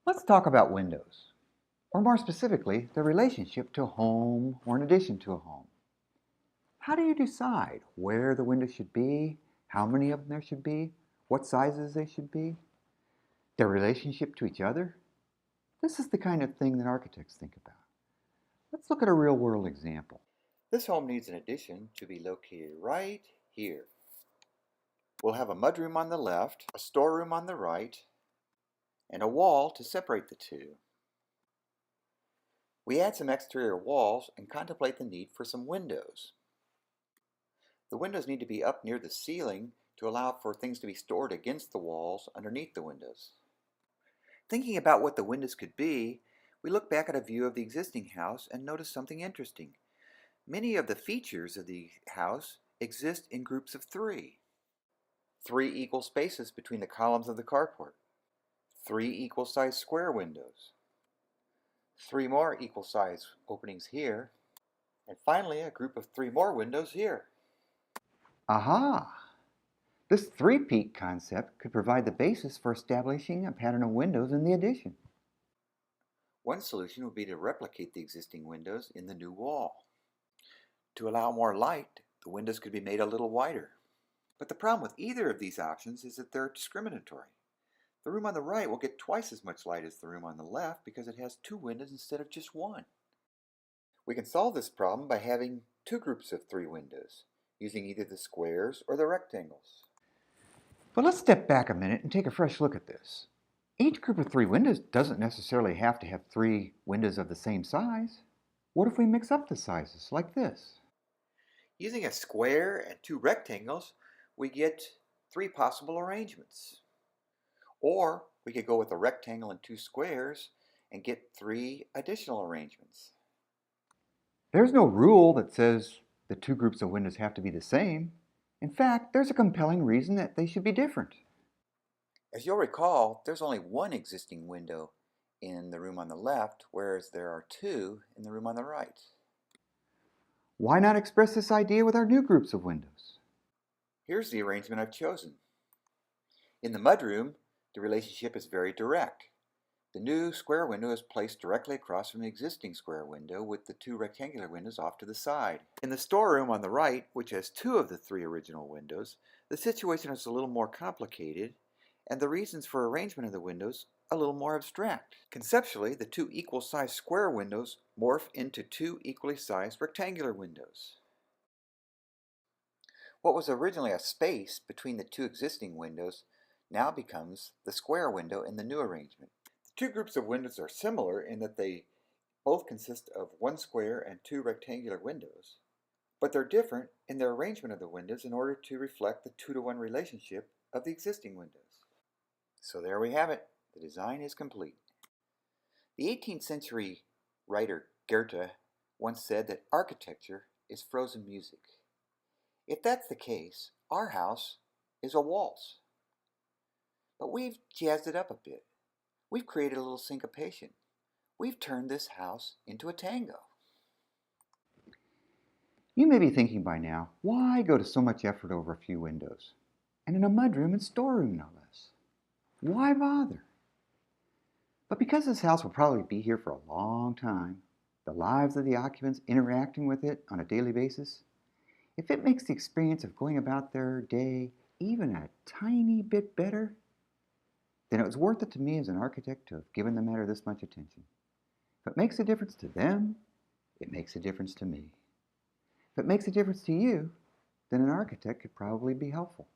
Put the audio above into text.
Let's talk about windows, or more specifically, their relationship to a home or an addition to a home. How do you decide where the windows should be, how many of them there should be, what sizes they should be, their relationship to each other? This is the kind of thing that architects think about. Let's look at a real-world example. This home needs an addition to be located right here. We'll have a mudroom on the left, a storeroom on the right, and a wall to separate the two. We add some exterior walls and contemplate the need for some windows. The windows need to be up near the ceiling to allow for things to be stored against the walls underneath the windows. Thinking about what the windows could be, we look back at a view of the existing house and notice something interesting. Many of the features of the house exist in groups of three. 3 equal spaces between the columns of the carport. 3 equal-sized square windows. 3 more equal-sized openings here. And finally, a group of 3 more windows here. Aha! This three-peak concept could provide the basis for establishing a pattern of windows in the addition. One solution would be to replicate the existing windows in the new wall. To allow more light, the windows could be made a little wider. But the problem with either of these options is that they're discriminatory. The room on the right will get twice as much light as the room on the left because it has 2 windows instead of just 1. We can solve this problem by having 2 groups of 3 windows, using either the squares or the rectangles. But let's step back a minute and take a fresh look at this. Each group of 3 windows doesn't necessarily have to have 3 windows of the same size. What if we mix up the sizes like this? Using a square and 2 rectangles, we get 3 possible arrangements. Or we could go with a rectangle and 2 squares and get 3 additional arrangements. There's no rule that says the 2 groups of windows have to be the same. In fact, there's a compelling reason that they should be different. As you'll recall, there's only 1 existing window in the room on the left, whereas there are 2 in the room on the right. Why not express this idea with our new groups of windows? Here's the arrangement I've chosen. In the mudroom, the relationship is very direct. The new square window is placed directly across from the existing square window with the 2 rectangular windows off to the side. In the storeroom on the right, which has 2 of the 3 original windows, the situation is a little more complicated and the reasons for arrangement of the windows a little more abstract. Conceptually, the 2 equal-sized square windows morph into 2 equally sized rectangular windows. What was originally a space between the 2 existing windows now becomes the square window in the new arrangement. The 2 groups of windows are similar in that they both consist of 1 square and 2 rectangular windows, but they're different in their arrangement of the windows in order to reflect the 2-to-1 relationship of the existing windows. So there we have it. The design is complete. The 18th century writer Goethe once said that architecture is frozen music. If that's the case, our house is a waltz. But we've jazzed it up a bit. We've created a little syncopation. We've turned this house into a tango. You may be thinking by now, why go to so much effort over a few windows? And in a mudroom and storeroom, no less. Why bother? But because this house will probably be here for a long time, the lives of the occupants interacting with it on a daily basis, if it makes the experience of going about their day even a tiny bit better, then it was worth it to me as an architect to have given the matter this much attention. If it makes a difference to them, it makes a difference to me. If it makes a difference to you, then an architect could probably be helpful.